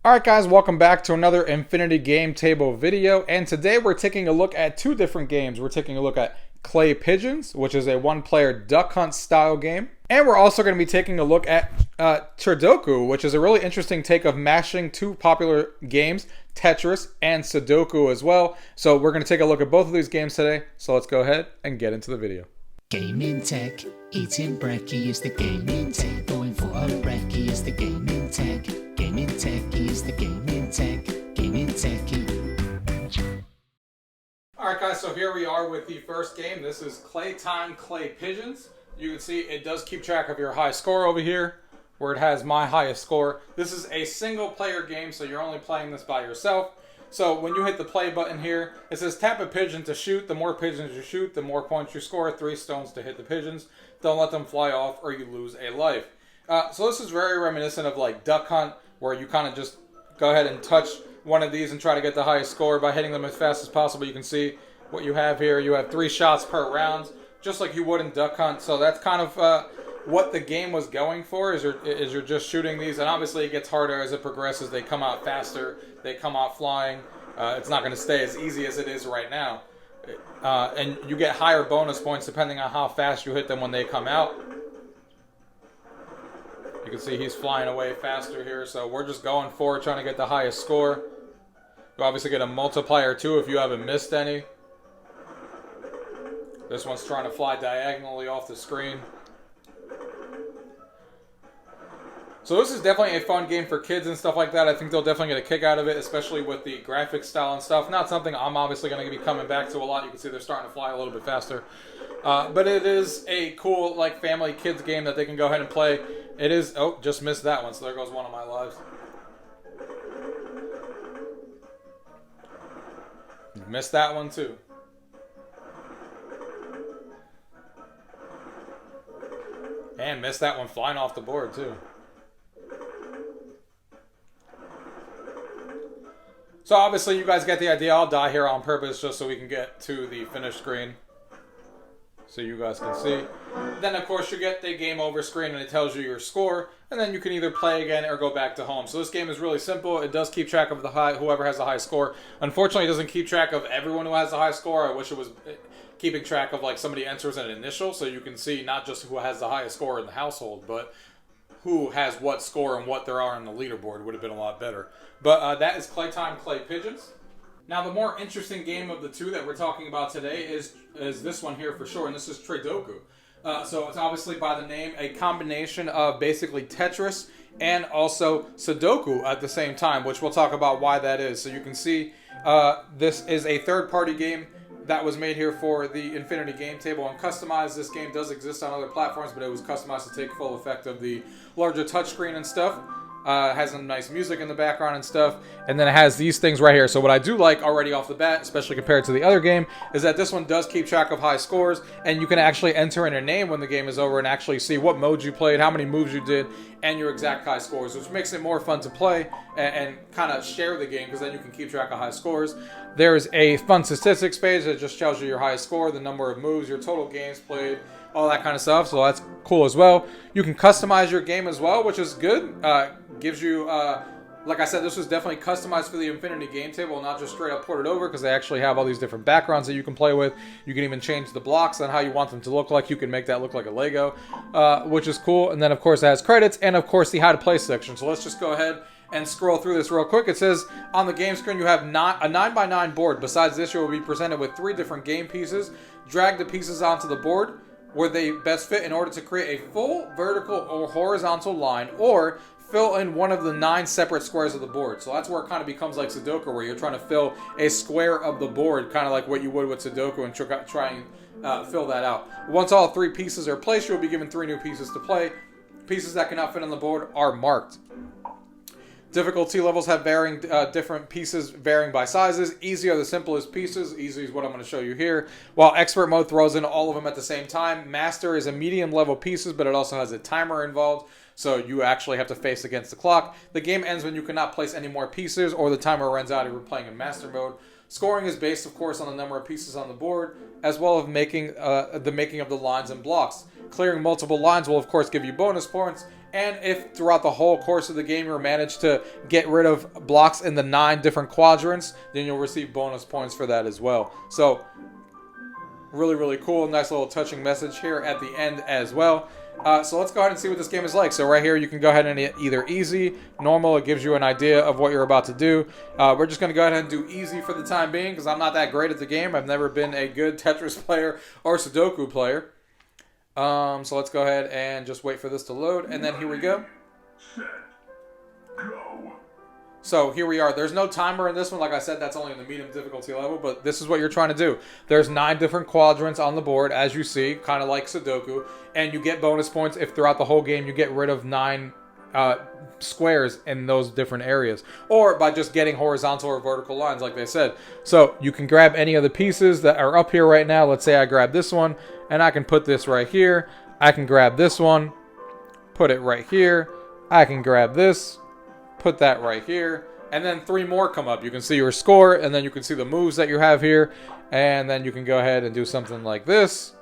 Alright guys, welcome back to another Infinity Game Table video, and today we're taking a look at two different games. We're taking a look at Clay Pigeons, which is a one-player duck hunt style game, and we're also going to be taking a look at Tetridoku, which is a really interesting take of mashing two popular games, Tetris and Sudoku as well. So we're going to take a look at both of these games today, so let's go ahead and get into the video. Gaming tech, eating brekkie is the gaming tech. Going for a recce is the gaming tech. Gaming techie is the gaming tech. Gaming techie. Alright guys, so here we are with the first game. This is Clay Pigeons. You can see it does keep track of your high score over here, where it has my highest score. This is a single player game, so you're only playing this by yourself. So when you hit the play button here, it says tap a pigeon to shoot. The more pigeons you shoot, the more points you score. 3 stones to hit the pigeons. Don't let them fly off or you lose a life. So this is very reminiscent of like Duck Hunt, where you kind of just go ahead and touch one of these and try to get the highest score by hitting them as fast as possible. You can see what you have here. You have 3 shots per round, just like you would in Duck Hunt. So that's kind of what the game was going for, is you're just shooting these, and obviously it gets harder as it progresses. They come out faster, they come out flying. It's not going to stay as easy as it is right now. And you get higher bonus points depending on how fast you hit them when they come out. You can see he's flying away faster here, so we're just going for it, trying to get the highest score. You obviously get a multiplier too if you haven't missed any. This one's trying to fly diagonally off the screen. So this is definitely a fun game for kids and stuff like that. I think they'll definitely get a kick out of it, especially with the graphic style and stuff. Not something I'm obviously going to be coming back to a lot. You can see they're starting to fly a little bit faster. But it is a cool like family kids game that they can go ahead and play. It is... Oh, just missed that one, so there goes one of my lives. Missed that one too. And missed that one flying off the board too. So obviously you guys get the idea. I'll die here on purpose just so we can get to the finish screen, so you guys can see. Then of course you get the game over screen and it tells you your score, and then you can either play again or go back to home. So this game is really simple. It does keep track of whoever has the high score. Unfortunately, it doesn't keep track of everyone who has the high score. I wish it was keeping track of like somebody enters an initial, so you can see not just who has the highest score in the household, but who has what score and what there are on the leaderboard. Would have been a lot better. But that is Clay Pigeons. Now the more interesting game of the two that we're talking about today is this one here for sure, and this is Tetridoku. So it's obviously by the name a combination of basically Tetris and also Sudoku at the same time, which we'll talk about why that is. So you can see this is a third-party game that was made here for the Infinity Game Table and customized. This game does exist on other platforms, but it was customized to take full effect of the larger touchscreen and stuff. Has some nice music in the background and stuff, and then it has these things right here. So what I do like already off the bat, especially compared to the other game, is that this one does keep track of high scores, and you can actually enter in your name when the game is over and actually see what mode you played, how many moves you did, and your exact high scores, which makes it more fun to play and kind of share the game, because then you can keep track of high scores. There's a fun statistics page that just tells you your highest score, the number of moves, your total games played, all that kind of stuff, so that's cool as well. You can customize your game as well, which is good. Gives you, like I said, this was definitely customized for the Infinity Game Table, not just straight up ported over, because they actually have all these different backgrounds that you can play with. You can even change the blocks on how you want them to look like. You can make that look like a Lego, which is cool. And then, of course, it has credits and, of course, the how to play section. So let's just go ahead and scroll through this real quick. It says on the game screen you have a 9x9 board. Besides this, you will be presented with 3 different game pieces. Drag the pieces onto the board where they best fit in order to create a full vertical or horizontal line, or fill in one of the 9 separate squares of the board. So that's where it kind of becomes like Sudoku, where you're trying to fill a square of the board, kind of like what you would with Sudoku, and try and fill that out. Once all 3 pieces are placed, you'll be given 3 new pieces to play. Pieces that cannot fit on the board are marked. Difficulty levels have varying different pieces varying by sizes. Easy are the simplest pieces. Easy is what I'm going to show you here. While expert mode throws in all of them at the same time. Master is a medium level pieces, but it also has a timer involved, so you actually have to face against the clock. The game ends when you cannot place any more pieces or the timer runs out if you're playing in master mode. Scoring is based, of course, on the number of pieces on the board, as well as the making of the lines and blocks. Clearing multiple lines will, of course, give you bonus points, And if throughout the whole course of the game you manage to get rid of blocks in the 9 different quadrants, then you'll receive bonus points for that as well. So really, really cool. Nice little touching message here at the end as well. So let's go ahead and see what this game is like. So right here, you can go ahead and either easy, normal. It gives you an idea of what you're about to do. We're just going to go ahead and do easy for the time being because I'm not that great at the game. I've never been a good Tetris player or Sudoku player. So let's go ahead and just wait for this to load. And then here we go. Set, go. So here we are. There's no timer in this one. Like I said, that's only in the medium difficulty level, but this is what you're trying to do. There's 9 different quadrants on the board, as you see, kind of like Sudoku, and you get bonus points if throughout the whole game you get rid of 9 squares in those different areas, or by just getting horizontal or vertical lines, like they said. So you can grab any of the pieces that are up here right now. Let's say I grab this one, and I can put this right here. I can grab this one, put it right here. I can grab this, put that right here, and then 3 more come up. You can see your score, and then you can see the moves that you have here, and then you can go ahead and do something like this.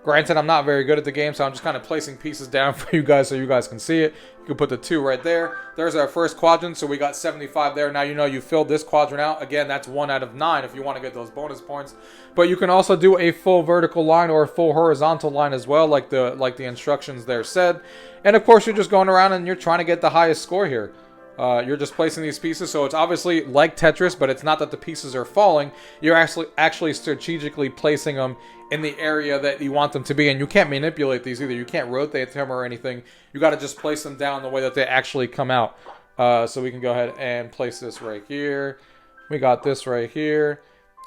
Granted, I'm not very good at the game, so I'm just kind of placing pieces down for you guys so you guys can see it. You can put the 2 right there. There's our first quadrant, so we got 75 there. Now you know you filled this quadrant out. Again, that's 1 out of 9 if you want to get those bonus points. But you can also do a full vertical line or a full horizontal line as well, like the instructions there said. And of course, you're just going around and you're trying to get the highest score here. You're just placing these pieces, so it's obviously like Tetris, but it's not that the pieces are falling. You're actually strategically placing them in the area that you want them to be, and you can't manipulate these either. You can't rotate them or anything. You got to just place them down the way that they actually come out. So we can go ahead and place this right here. We got this right here.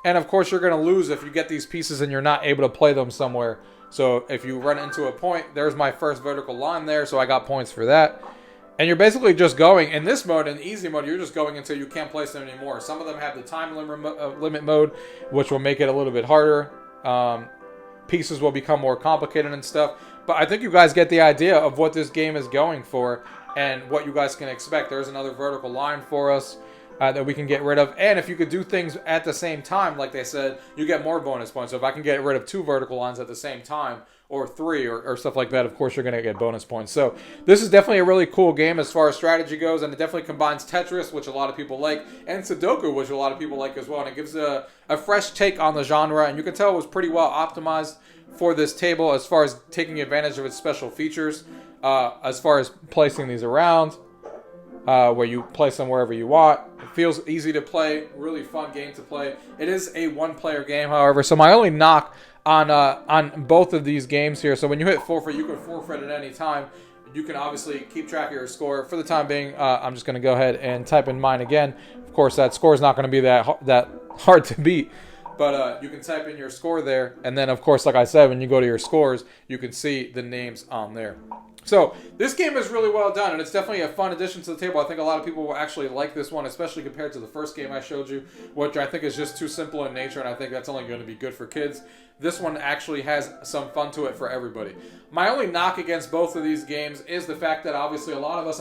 And of course, you're going to lose if you get these pieces and you're not able to play them somewhere. So if you run into a point, there's my first vertical line there, so I got points for that. And you're basically just going, in this mode, in easy mode, you're just going until you can't place them anymore. Some of them have the time limit mode, which will make it a little bit harder. Pieces will become more complicated and stuff. But I think you guys get the idea of what this game is going for and what you guys can expect. There's another vertical line for us that we can get rid of. And if you could do things at the same time, like they said, you get more bonus points. So if I can get rid of 2 vertical lines at the same time, or 3 or stuff like that, of course you're going to get bonus points. So this is definitely a really cool game as far as strategy goes, and it definitely combines Tetris, which a lot of people like, and Sudoku, which a lot of people like as well, and it gives a fresh take on the genre, and you can tell it was pretty well optimized for this table as far as taking advantage of its special features, as far as placing these around, where you place them wherever you want. It feels easy to play, really fun game to play. It is a 1-player game, however, so my only knock on both of these games here. So when you hit forfeit, you can forfeit at any time. You can obviously keep track of your score. For the time being, I'm just going to go ahead and type in mine again. Of course, that score is not going to be that hard to beat. But you can type in your score there. And then, of course, like I said, when you go to your scores, you can see the names on there. So this game is really well done, and it's definitely a fun addition to the table. I think a lot of people will actually like this one, especially compared to the first game I showed you, which I think is just too simple in nature, and I think that's only going to be good for kids. This one actually has some fun to it for everybody. My only knock against both of these games is the fact that obviously a lot of us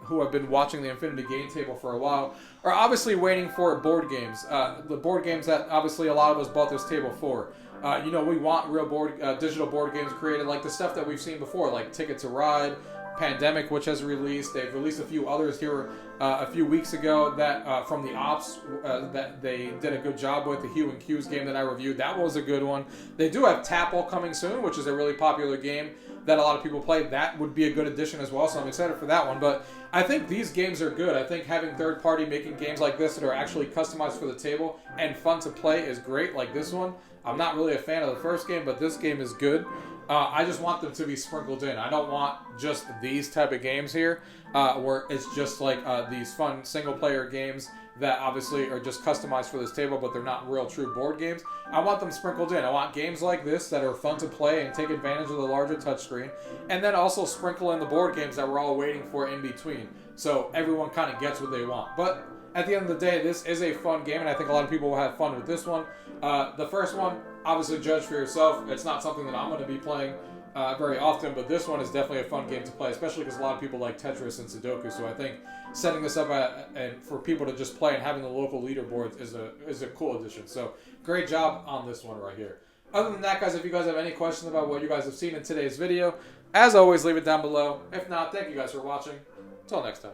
who have been watching the Infinity Game Table for a while are obviously waiting for board games. The board games that obviously a lot of us bought this table for. We want real digital board games created, like the stuff that we've seen before, like Ticket to Ride, Pandemic, which has released. They've released a few others here a few weeks ago that from the Ops that they did a good job with. The Hue and Q's game that I reviewed, that was a good one. They do have Tapple coming soon, which is a really popular game that a lot of people play. That would be a good addition as well, so I'm excited for that one. But I think these games are good. I think having third party making games like this that are actually customized for the table and fun to play is great, like this one. I'm not really a fan of the first game, but this game is good. I just want them to be sprinkled in. I don't want just these type of games here, where it's just like these fun single-player games that obviously are just customized for this table, but they're not real true board games. I want them sprinkled in. I want games like this that are fun to play and take advantage of the larger touchscreen, and then also sprinkle in the board games that we're all waiting for in between, so everyone kind of gets what they want. But at the end of the day, this is a fun game, and I think a lot of people will have fun with this one. The first one, obviously judge for yourself. It's not something that I'm going to be playing very often, but this one is definitely a fun game to play, especially because a lot of people like Tetris and Sudoku. So I think setting this up and for people to just play and having the local leaderboards is a cool addition. So great job on this one right here. Other than that, guys, if you guys have any questions about what you guys have seen in today's video, As always, leave it down below. If not, thank you guys for watching. Until next time.